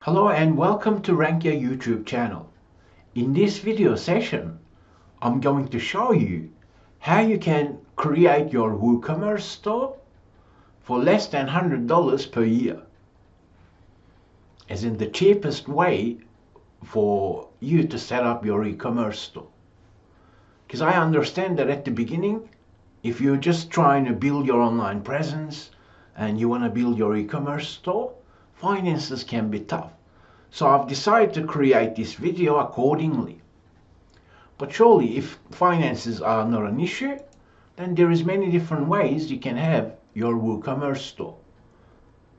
Hello and welcome to Rank Your YouTube channel. In this video session, I'm going to show you how you can create your WooCommerce store for less than $100 per year. As in the cheapest way for you to set up your e-commerce store. Because I understand that at the beginning, if you're just trying to build your online presence and you want to build your e-commerce store, finances can be tough. So I've decided to create this video accordingly. But surely if finances are not an issue, then there is many different ways you can have your WooCommerce store.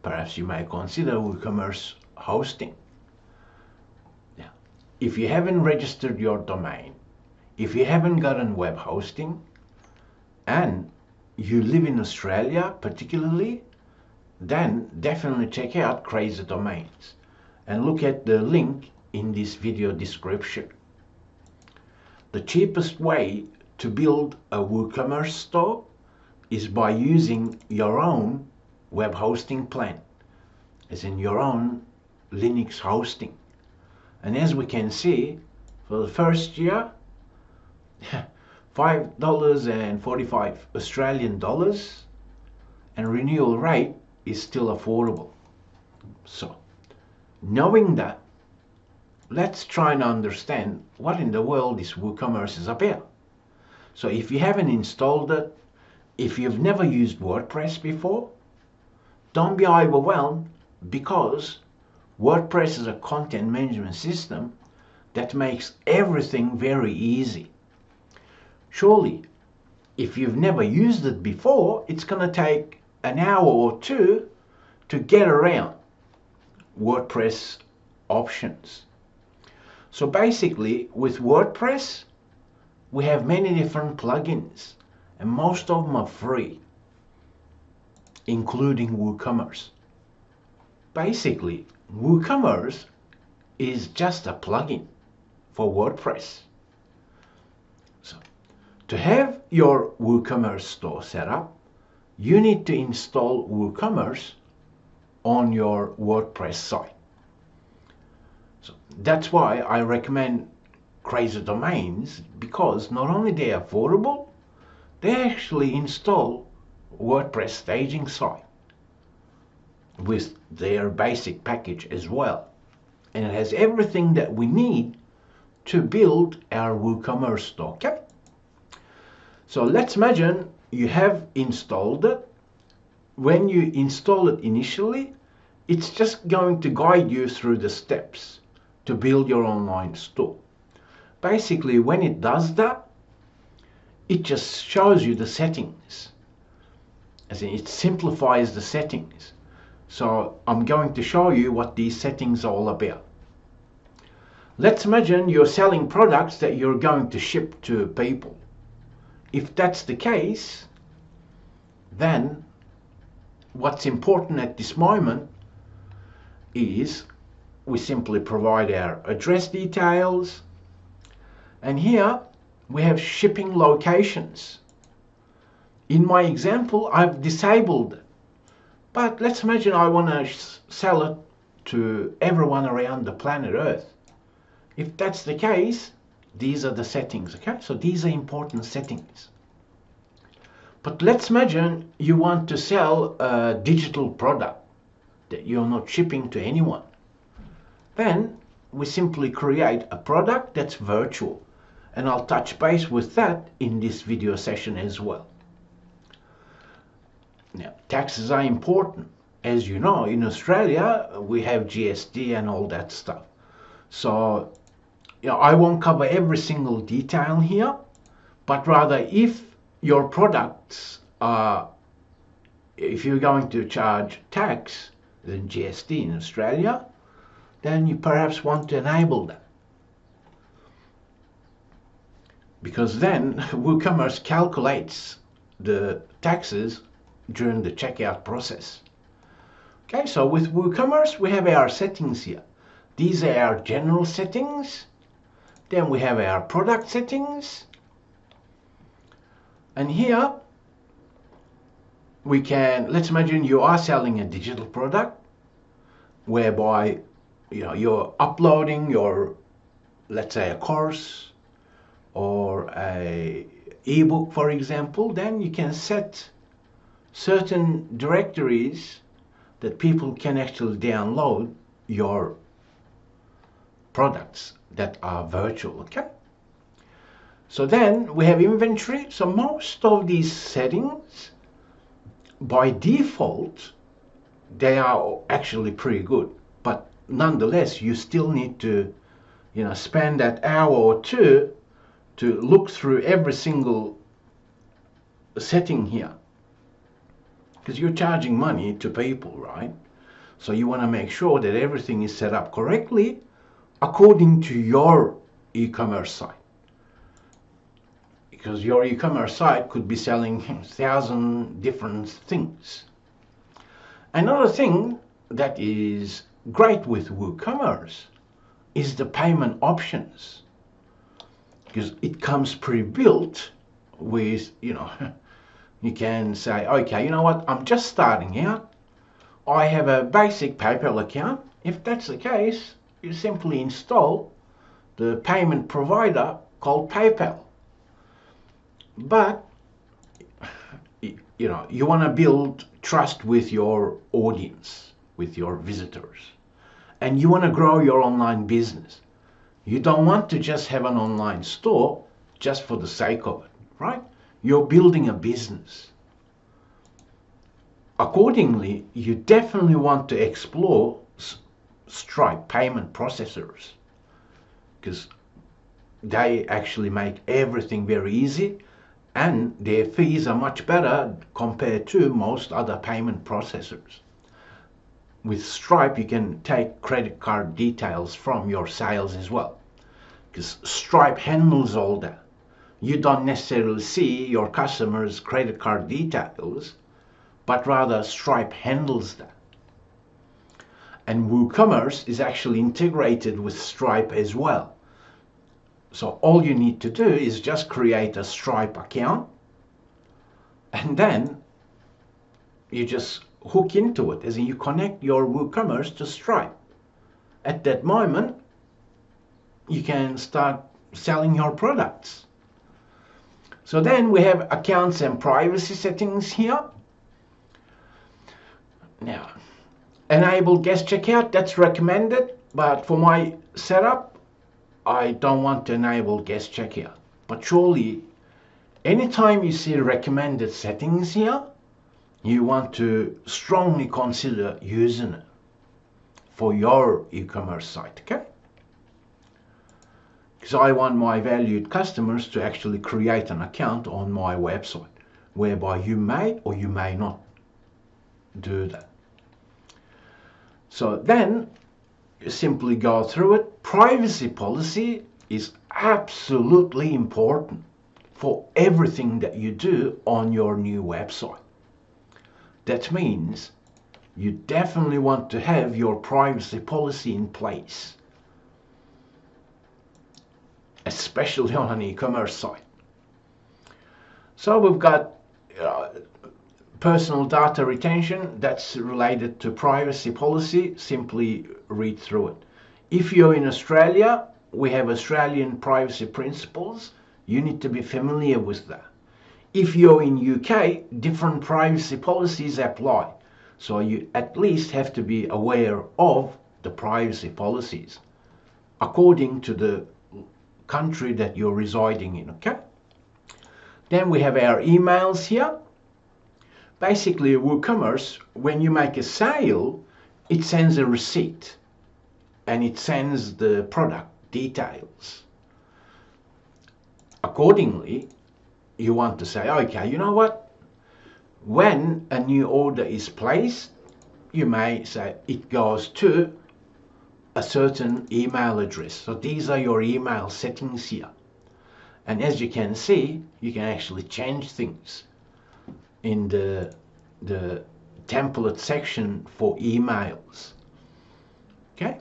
Perhaps you may consider WooCommerce hosting. Now, if you haven't registered your domain, if you haven't gotten web hosting, and you live in Australia particularly, then definitely check out Crazy Domains and look at the link in this video description. The cheapest way to build a WooCommerce store is by using your own web hosting plan, as in your own Linux hosting. And as we can see, for the first year, $5.45 Australian dollars, and renewal rate is still affordable. So, knowing that, let's try and understand what in the world this WooCommerce is about. So if you haven't installed it, if you've never used WordPress before, don't be overwhelmed, because WordPress is a content management system that makes everything very easy. Surely, if you've never used it before, it's going to take an hour or two to get around WordPress options. So basically with WordPress we have many different plugins, and most of them are free, including WooCommerce. Basically WooCommerce is just a plugin for WordPress. So to have your WooCommerce store set up, you need to install WooCommerce on your WordPress site. So that's why I recommend Crazy Domains, because not only they're affordable, they actually install WordPress staging site with their basic package as well. And it has everything that we need to build our WooCommerce store. Okay? So let's imagine you have installed it. When you install it initially, it's just going to guide you through the steps to build your online store. Basically, when it does that, it just shows you the settings. As in, it simplifies the settings. So I'm going to show you what these settings are all about. Let's imagine you're selling products that you're going to ship to people. If that's the case, then what's important at this moment is we simply provide our address details, and here we have shipping locations. In my example, I've disabled it, but let's imagine I want to sell it to everyone around the planet Earth. If that's the case, these are the settings. Okay, so these are important settings. But let's imagine you want to sell a digital product that you're not shipping to anyone. Then we simply create a product that's virtual, and I'll touch base with that in this video session as well. Now, taxes are important. As you know, in Australia we have GST and all that stuff. So I won't cover every single detail here, but rather if your products are, if you're going to charge tax, then GST in Australia, then you perhaps want to enable that. Because then WooCommerce calculates the taxes during the checkout process. Okay, so with WooCommerce we have our settings here. These are our general settings. Then we have our product settings. And here we can, let's imagine you are selling a digital product whereby you're uploading your, let's say, a course or a ebook, for example, then you can set certain directories that people can actually download your products that are virtual. Okay, so then we have inventory. So most of these settings by default, they are actually pretty good, but nonetheless you still need to spend that hour or two to look through every single setting here, because you're charging money to people, right? So you want to make sure that everything is set up correctly according to your e-commerce site, because your e-commerce site could be selling 1,000 different things. Another thing that is great with WooCommerce is the payment options, because it comes pre-built with, you can say, okay, you know what, I'm just starting out. I have a basic PayPal account. If that's the case, you simply install the payment provider called PayPal. But you want to build trust with your audience, with your visitors, and you want to grow your online business. You don't want to just have an online store just for the sake of it, right? You're building a business. Accordingly, you definitely want to explore Stripe payment processors, because they actually make everything very easy, and their fees are much better compared to most other payment processors. With Stripe, you can take credit card details from your sales as well, because Stripe handles all that. You don't necessarily see your customers' credit card details, but rather Stripe handles that. And WooCommerce is actually integrated with Stripe as well. So all you need to do is just create a Stripe account, and then you just hook into it, as in you connect your WooCommerce to Stripe. At that moment, you can start selling your products. So then we have accounts and privacy settings here. Now, enable guest checkout, that's recommended, but for my setup, I don't want to enable guest checkout. But surely, anytime you see recommended settings here, you want to strongly consider using it for your e-commerce site, okay? Because I want my valued customers to actually create an account on my website, whereby you may or you may not do that. So then you simply go through it. Privacy policy is absolutely important for everything that you do on your new website. That means you definitely want to have your privacy policy in place, especially on an e-commerce site. So we've got personal data retention, that's related to privacy policy. Simply read through it. If you're in Australia, we have Australian privacy principles. You need to be familiar with that. If you're in UK, different privacy policies apply. So you at least have to be aware of the privacy policies according to the country that you're residing in, okay? Then we have our emails here. Basically, WooCommerce, when you make a sale, it sends a receipt and it sends the product details. Accordingly, you want to say, okay, you know what? When a new order is placed, you may say it goes to a certain email address. So these are your email settings here. And as you can see, you can actually change things in the template section for emails. Okay?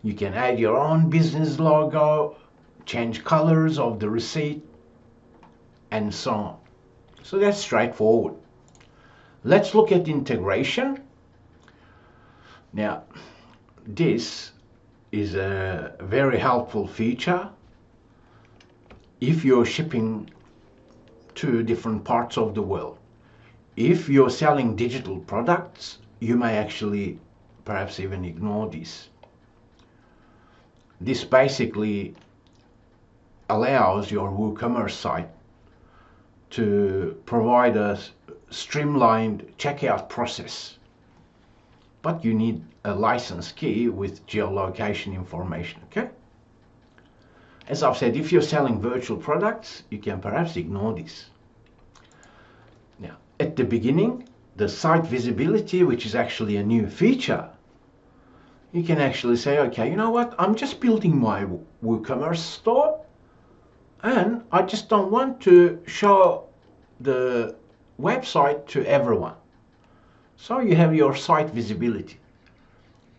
You can add your own business logo, change colors of the receipt, and so on. So that's straightforward. Let's look at integration. Now, this is a very helpful feature if you're shipping to different parts of the world. If you're selling digital products, you may actually perhaps even ignore this. This basically allows your WooCommerce site to provide a streamlined checkout process, but you need a license key with geolocation information, okay? As I've said, if you're selling virtual products, you can perhaps ignore this. Now, at the beginning, the site visibility, which is actually a new feature, you can actually say, okay, you know what, I'm just building my WooCommerce store and I just don't want to show the website to everyone. So you have your site visibility.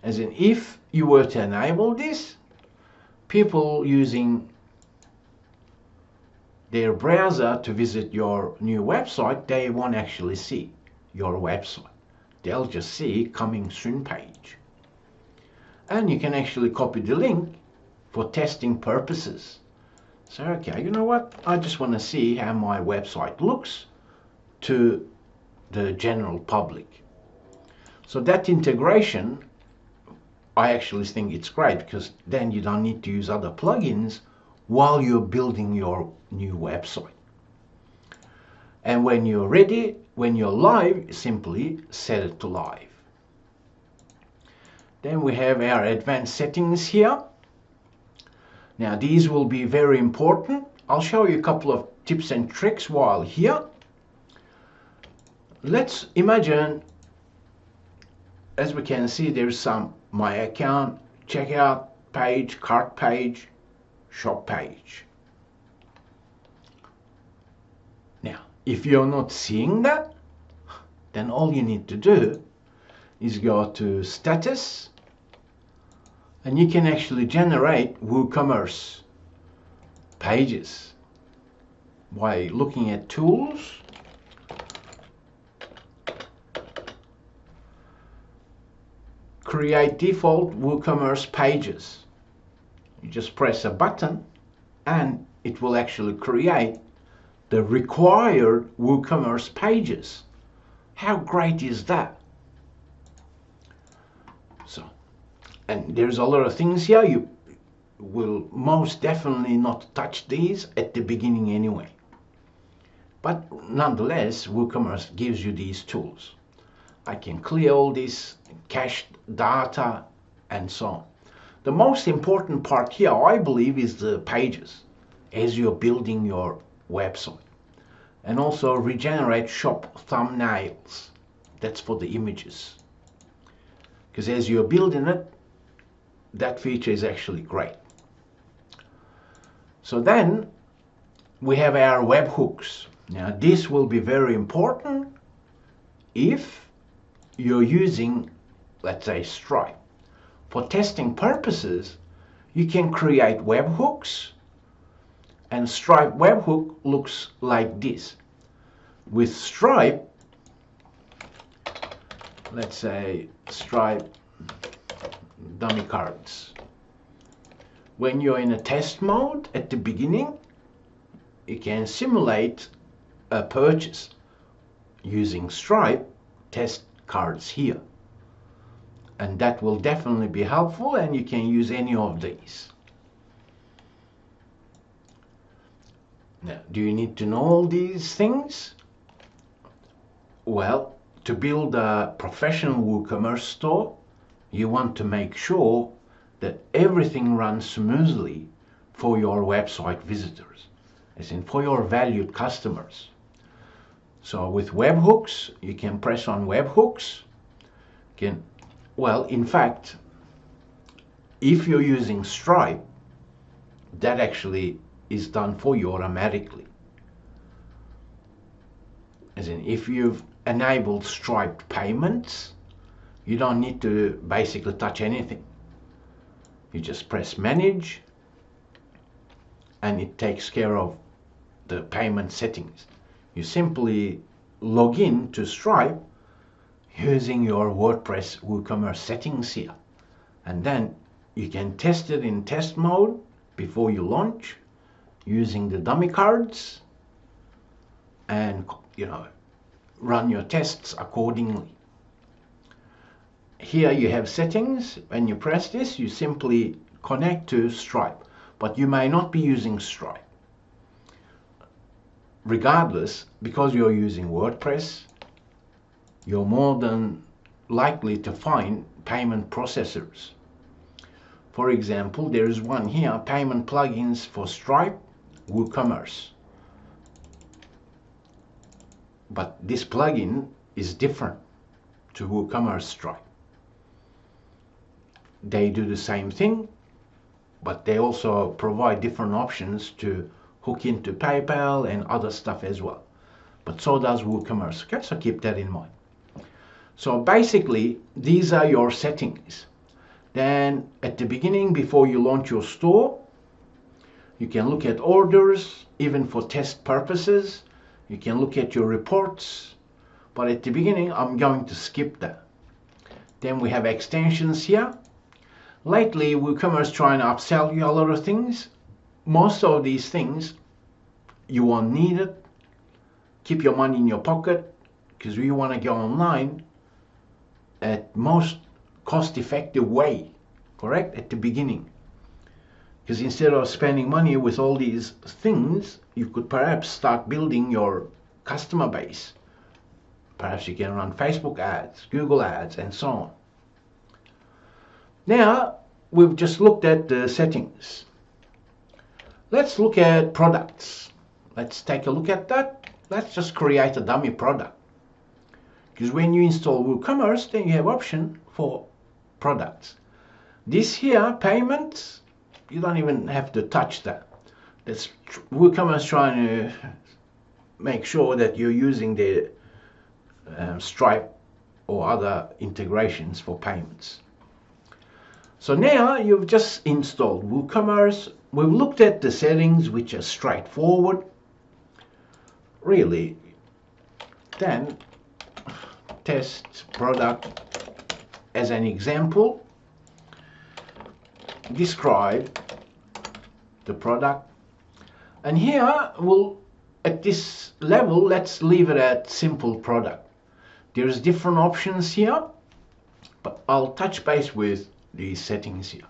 As in, if you were to enable this, people using their browser to visit your new website, they won't actually see your website. They'll just see coming soon page. And you can actually copy the link for testing purposes. So, okay, you know what? I just want to see how my website looks to the general public. So that integration, I actually think it's great, because then you don't need to use other plugins while you're building your new website. And when you're ready, when you're live, simply set it to live. Then we have our advanced settings here. Now these will be very important. I'll show you a couple of tips and tricks while here. Let's imagine, as we can see, there's some my account, checkout page, cart page, shop page. Now, if you're not seeing that, then all you need to do is go to status, and you can actually generate WooCommerce pages by looking at tools, create default WooCommerce pages. You just press a button and it will actually create the required WooCommerce pages. How great is that? So, and there's a lot of things here. You will most definitely not touch these at the beginning anyway. But nonetheless, WooCommerce gives you these tools. I can clear all this cached data and so on. The most important part here, I believe, is the pages as you're building your website. And also regenerate shop thumbnails. That's for the images. Because as you're building it, that feature is actually great. So then we have our webhooks. Now this will be very important if you're using, let's say, Stripe. For testing purposes, you can create webhooks, and Stripe webhook looks like this. With Stripe, let's say Stripe dummy cards. When you're in a test mode at the beginning, you can simulate a purchase using Stripe test cards here. And that will definitely be helpful, and you can use any of these. Now, do you need to know all these things? Well, to build a professional WooCommerce store, you want to make sure that everything runs smoothly for your website visitors, as in for your valued customers. So with webhooks, you can press on webhooks. Well, in fact, if you're using Stripe, that actually is done for you automatically. As in, if you've enabled Stripe payments, you don't need to basically touch anything. You just press manage and it takes care of the payment settings. You simply log in to Stripe using your WordPress WooCommerce settings here, And then you can test it in test mode before you launch using the dummy cards, and run your tests accordingly. Here you have settings. When you press this, you simply connect to Stripe, but you may not be using Stripe. Regardless, because you're using WordPress, you're more than likely to find payment processors. For example, there is one here, payment plugins for Stripe, WooCommerce. But this plugin is different to WooCommerce Stripe. They do the same thing, but they also provide different options to hook into PayPal and other stuff as well. But so does WooCommerce. Okay, so keep that in mind. So basically, these are your settings. Then at the beginning, before you launch your store, you can look at orders, even for test purposes. You can look at your reports, but at the beginning, I'm going to skip that. Then we have extensions here. Lately, WooCommerce trying to upsell you a lot of things. Most of these things, you won't need it. Keep your money in your pocket, because we want to go online at most cost-effective way, correct? At the beginning. Because instead of spending money with all these things, you could perhaps start building your customer base. Perhaps you can run Facebook ads, Google ads, and so on. Now, we've just looked at the settings. Let's look at products. Let's take a look at that. Let's just create a dummy product. Because when you install WooCommerce, then you have option for products. This here, payments, you don't even have to touch that. That's WooCommerce trying to make sure that you're using the Stripe or other integrations for payments. So now you've just installed WooCommerce. We've looked at the settings, which are straightforward. Really, then test product as an example. Describe the product. And here, at this level, let's leave it at simple product. There's different options here, but I'll touch base with these settings here.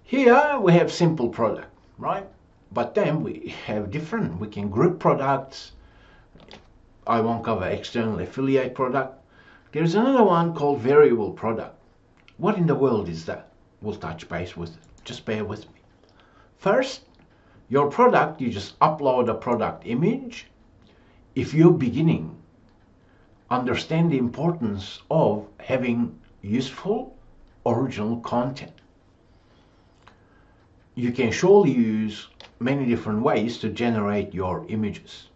Here we have simple product, right? But then we have different. We can group products. I won't cover external affiliate product. There's another one called variable product. What in the world is that? We'll touch base with it. Just bear with me. First, your product, you just upload a product image. If you're beginning, understand the importance of having useful original content. You can surely use many different ways to generate your images.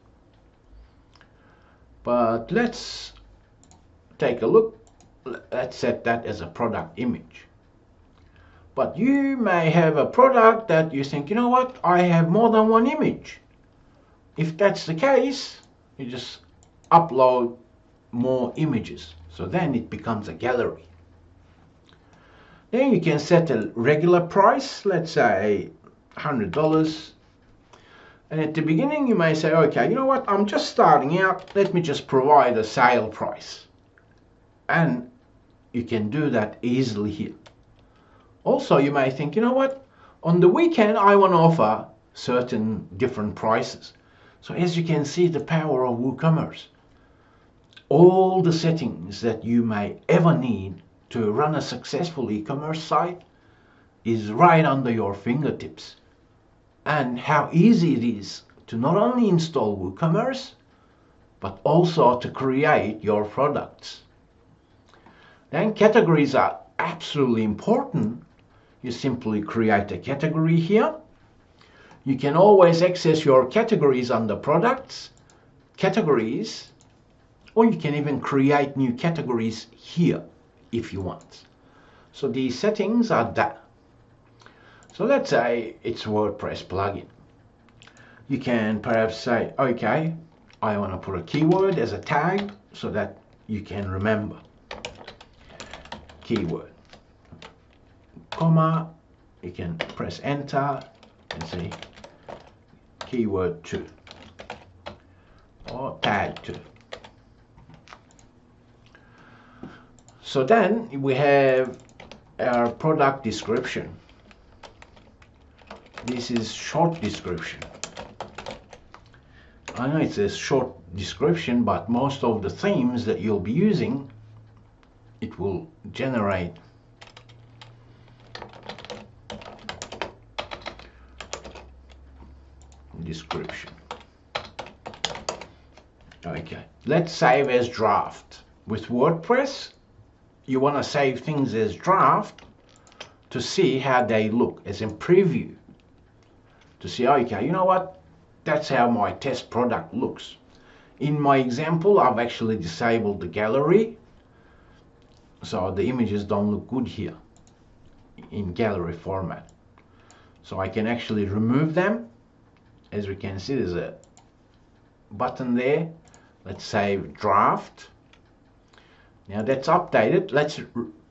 But let's take a look. Let's set that as a product image. But you may have a product that you think, you know what, I have more than one image. If that's the case, you just upload more images. So then it becomes a gallery. Then you can set a regular price, let's say $100. And at the beginning you may say, okay, you know what, I'm just starting out, let me just provide a sale price. And you can do that easily here. Also, you may think, you know what, on the weekend I want to offer certain different prices. So as you can see, the power of WooCommerce. All the settings that you may ever need to run a successful e-commerce site is right under your fingertips. And how easy it is to not only install WooCommerce, but also to create your products. Then categories are absolutely important. You simply create a category here. You can always access your categories under products, categories, or you can even create new categories here if you want. So these settings are that. So let's say it's WordPress plugin. You can perhaps say, okay, I want to put a keyword as a tag so that you can remember. Keyword. comma, you can press enter and say keyword 2 or tag 2. So then we have our product description. This is short description. I know it's a short description, but most of the themes that you'll be using, it will generate description. Okay, let's save as draft. With WordPress, you want to save things as draft to see how they look, as in preview. To see, okay, you know what? That's how my test product looks. In my example, I've actually disabled the gallery, so the images don't look good here in gallery format. So I can actually remove them. As we can see, there's a button there. Let's save draft. Now that's updated. Let's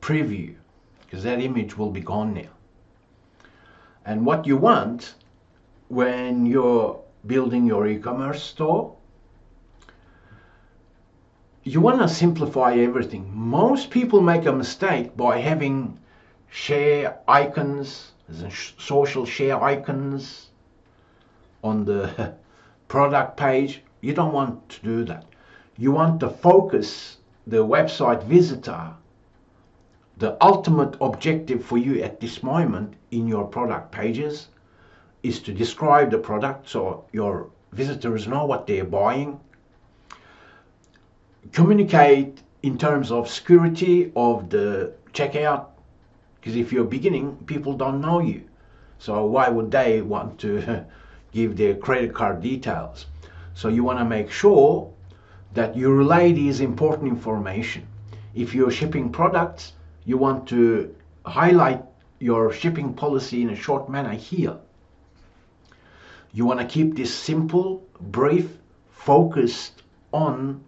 preview, because that image will be gone now. And what you want when you're building your e-commerce store, you want to simplify everything. Most people make a mistake by having share icons, social share icons on the product page. You don't want to do that. You want to focus the website visitor. The ultimate objective for you at this moment in your product pages is to describe the product so your visitors know what they're buying. Communicate in terms of security of the checkout, because if you're beginning, people don't know you. So why would they want to give their credit card details? So you want to make sure that you relay these important information. If you're shipping products, you want to highlight your shipping policy in a short manner here. You want to keep this simple, brief, focused on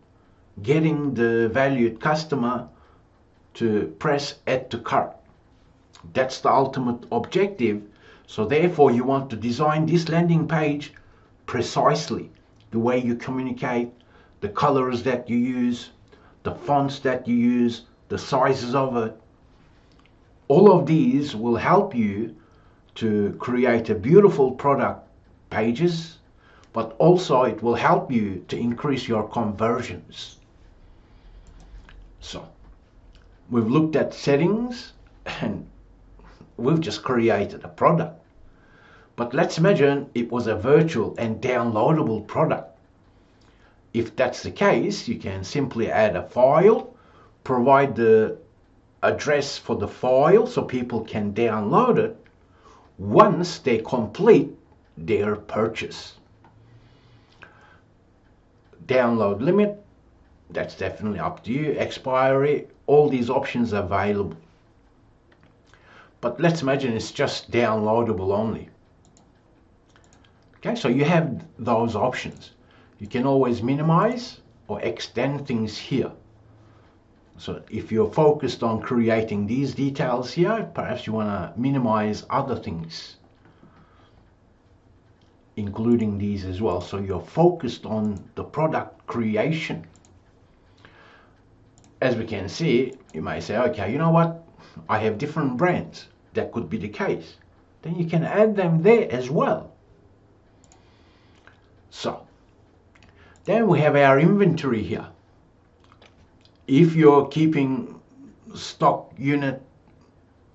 getting the valued customer to press add to cart. That's the ultimate objective. So therefore you want to design this landing page precisely. The way you communicate, the colors that you use, the fonts that you use, the sizes of it. All of these will help you to create a beautiful product pages, but also it will help you to increase your conversions. So we've looked at settings and we've just created a product. But let's imagine it was a virtual and downloadable product. If that's the case, you can simply add a file, provide the address for the file so people can download it once they complete their purchase. Download limit, that's definitely up to you. Expiry, all these options are available. But let's imagine it's just downloadable only. Okay, so you have those options. You can always minimize or extend things here. So if you're focused on creating these details here, perhaps you want to minimize other things, including these as well. So you're focused on the product creation. As we can see, you may say, okay, you know what? I have different brands. That could be the case. Then you can add them there as well. So then we have our inventory here. If you're keeping stock unit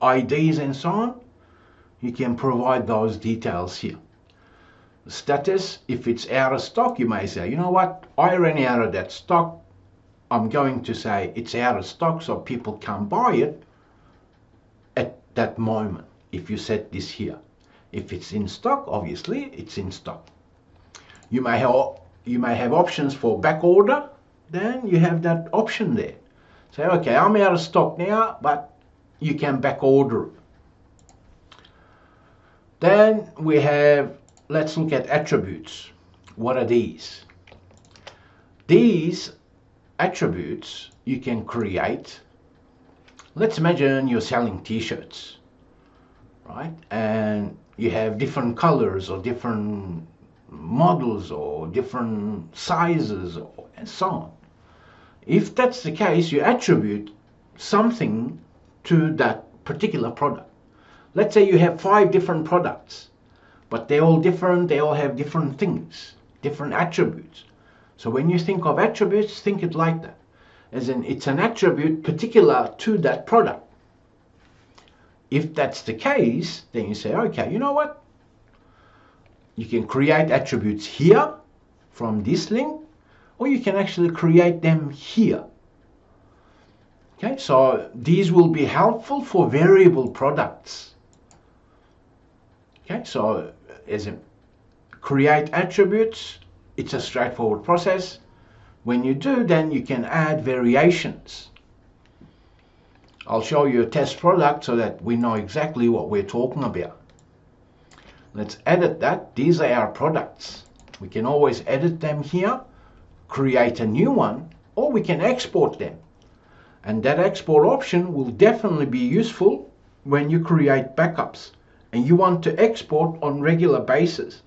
IDs and so on, you can provide those details here. Status, if it's out of stock, you may say, you know what, I ran out of that stock. I'm going to say it's out of stock so people can buy it at that moment. If you set this here, if it's in stock, obviously it's in stock. You may have options for back order. Then you have that option there. Say, okay, I'm out of stock now, but you can back order it. Then we have, let's look at attributes. What are these? These attributes you can create. Let's imagine you're selling t-shirts. right? And you have different colors or different models or different sizes and so on. If that's the case, you attribute something to that particular product. Let's say you have 5 different products, but they're all different, they all have different things, different attributes. So when you think of attributes, think it like that. As in, it's an attribute particular to that product. If that's the case, then you say, okay, you know what? You can create attributes here from this link, or you can actually create them here. Okay, so these will be helpful for variable products. Okay, so as in create attributes, it's a straightforward process. When you do, then you can add variations. I'll show you a test product so that we know exactly what we're talking about. Let's edit that. These are our products. We can always edit them here, create a new one, or we can export them. And that export option will definitely be useful when you create backups and you want to export on regular basis,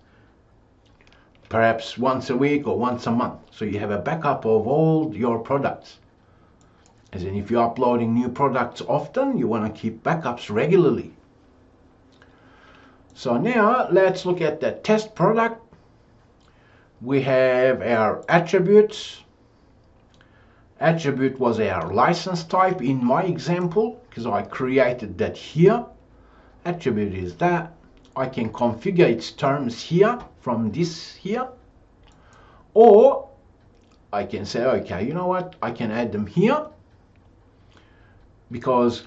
perhaps once a week or once a month. So you have a backup of all your products. As in, if you're uploading new products often, you want to keep backups regularly. So now let's look at the test product. We have our attributes. Attribute was our license type in my example, because I created that here. Attribute is that. I can configure its terms here from this here. Or I can say, okay, you know what? I can add them here, because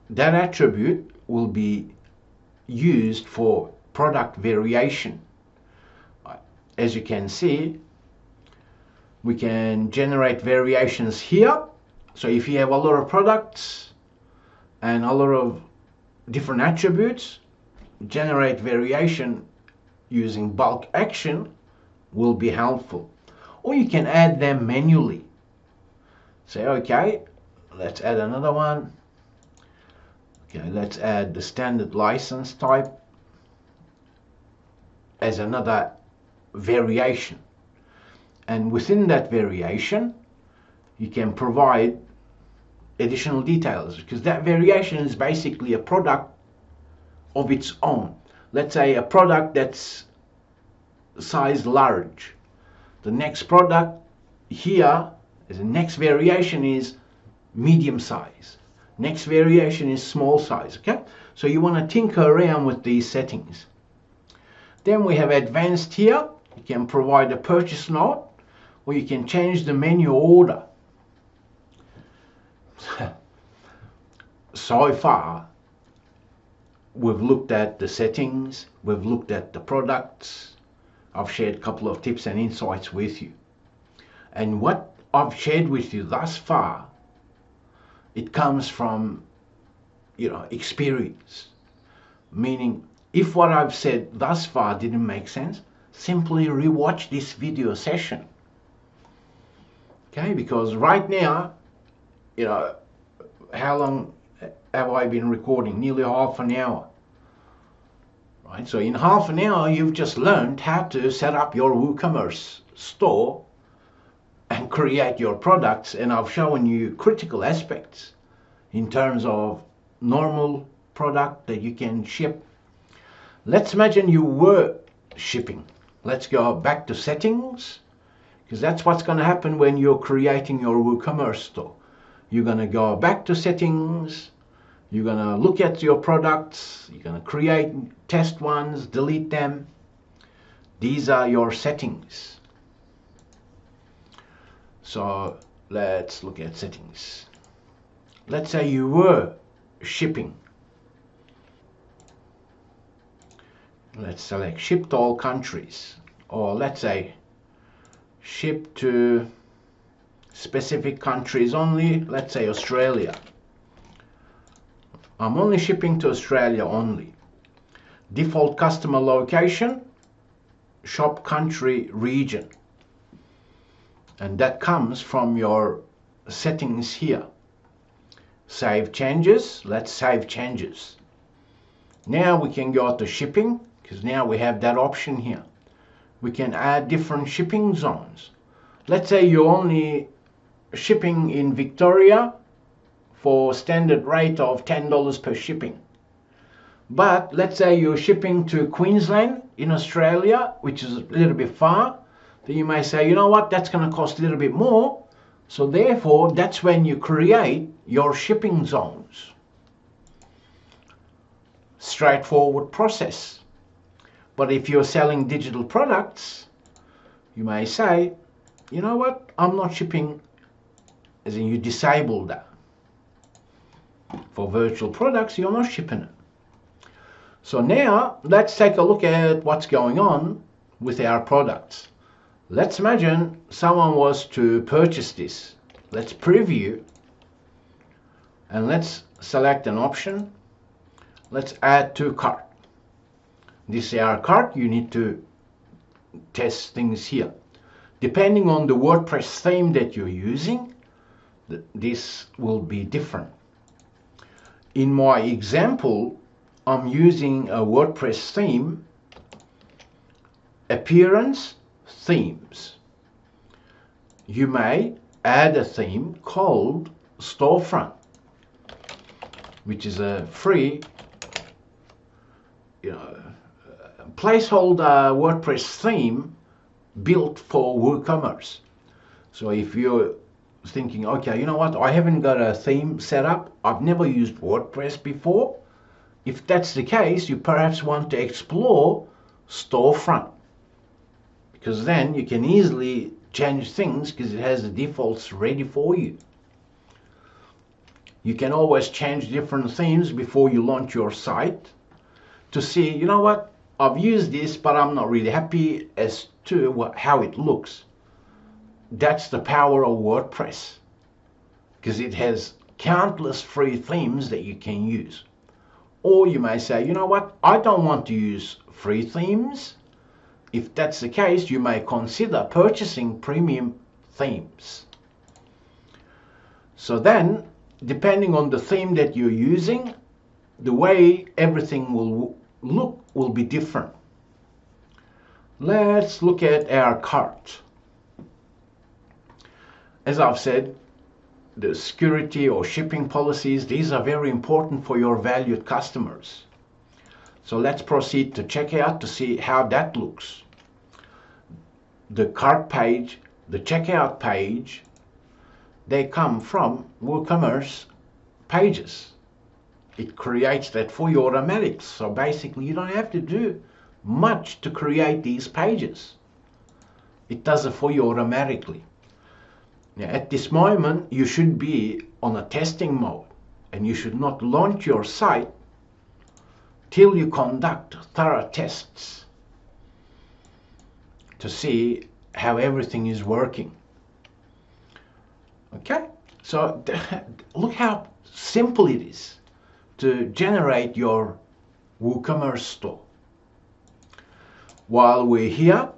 that attribute will be used for product variation. As you can see, we can generate variations here. So if you have a lot of products and a lot of different attributes, generate variation using bulk action will be helpful. Or you can add them manually. Say, okay, let's add another one. Okay, let's add the standard license type as another variation. And within that variation, you can provide additional details, because that variation is basically a product of its own. Let's say a product that's size large. The next product here, as the next variation is medium size. Next variation is small size, okay? So you want to tinker around with these settings. Then we have advanced here. You can provide a purchase note, or you can change the menu order. So far, we've looked at the settings, we've looked at the products. I've shared a couple of tips and insights with you. And what I've shared with you thus far, it comes from, experience. Meaning, if what I've said thus far didn't make sense, simply rewatch this video session. Okay, because right now, how long have I been recording? Nearly half an hour. Right? So in half an hour, you've just learned how to set up your WooCommerce store and create your products. And I've shown you critical aspects in terms of normal product that you can ship. Let's imagine you were shipping. Let's go back to settings, because that's what's going to happen when you're creating your WooCommerce store. You're going to go back to settings. You're going to look at your products. You're going to create test ones, delete them. These are your settings. So let's look at settings. Let's say you were shipping. Let's select ship to all countries, or let's say ship to specific countries only. Let's say Australia. I'm only shipping to Australia only. Default customer location, shop country region. And that comes from your settings here. Save changes. Let's save changes. Now we can go to shipping, because now we have that option here. We can add different shipping zones. Let's say you're only shipping in Victoria for standard rate of $10 per shipping. But let's say you're shipping to Queensland in Australia, which is a little bit far. Then you may say, you know what, that's going to cost a little bit more. So therefore, that's when you create your shipping zones. Straightforward process. But if you're selling digital products, you may say, you know what, I'm not shipping, as in you disable that. For virtual products, you're not shipping it. So now let's take a look at what's going on with our products. Let's imagine someone was to purchase this. Let's preview and let's select an option. Let's add to cart. This is our cart. You need to test things here. Depending on the WordPress theme that you're using, this will be different. In my example, I'm using a WordPress theme, appearance themes. You may add a theme called Storefront, which is a free placeholder WordPress theme built for WooCommerce. So if you're thinking, okay, you know what, I haven't got a theme set up, I've never used WordPress before. If that's the case, you perhaps want to explore Storefront, because then you can easily change things because it has the defaults ready for you. You can always change different themes before you launch your site to see, you know what, I've used this, but I'm not really happy as to how it looks. That's the power of WordPress, because it has countless free themes that you can use. Or you may say, you know what, I don't want to use free themes. If that's the case, you may consider purchasing premium themes. So then, depending on the theme that you're using, the way everything will look will be different. Let's look at our cart. As I've said, the security or shipping policies, these are very important for your valued customers. So let's proceed to checkout to see how that looks. The cart page, the checkout page, they come from WooCommerce pages. It creates that for you automatically. So basically you don't have to do much to create these pages. It does it for you automatically. Now, at this moment, you should be on a testing mode, and you should not launch your site till you conduct thorough tests to see how everything is working. Okay, so look how simple it is to generate your WooCommerce store. While we're here,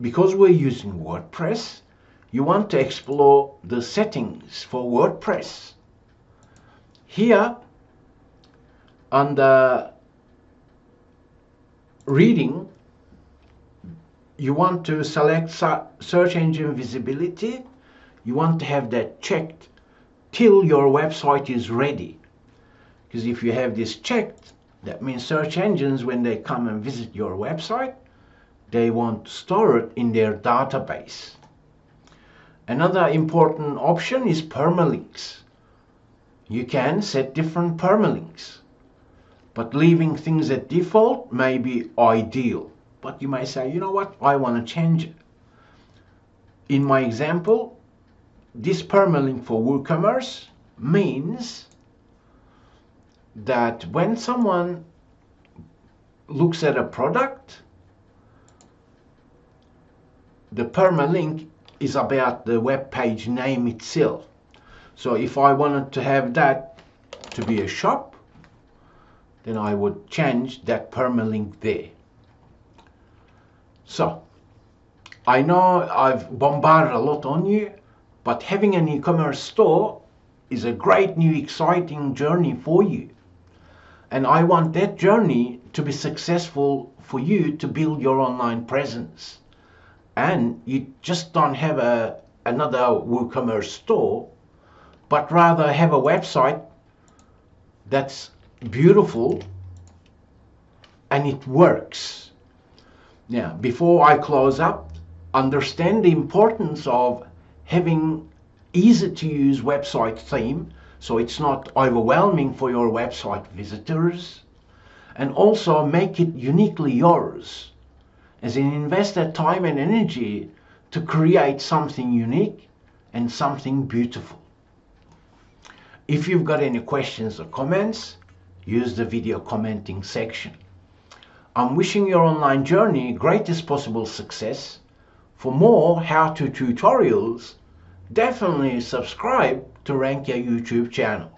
because we're using WordPress, you want to explore the settings for WordPress. Here, under reading, you want to select search engine visibility. You want to have that checked till your website is ready. Because if you have this checked, that means search engines, when they come and visit your website, they want to store it in their database. Another important option is permalinks. You can set different permalinks, but leaving things at default may be ideal. But you may say, you know what, I want to change it. In my example, this permalink for WooCommerce means that when someone looks at a product, the permalink is about the web page name itself. So if I wanted to have that to be a shop, then I would change that permalink there. So I know I've bombarded a lot on you, but having an e-commerce store is a great new exciting journey for you. And I want that journey to be successful for you to build your online presence. And you just don't have another WooCommerce store, but rather have a website that's beautiful and it works. Now, before I close up, understand the importance of having easy to use website theme so it's not overwhelming for your website visitors, and also make it uniquely yours, as in invest that time and energy to create something unique and something beautiful. If you've got any questions or comments, use the video commenting section. I'm wishing your online journey greatest possible success. For more how-to tutorials, definitely subscribe to Rankia YouTube channel.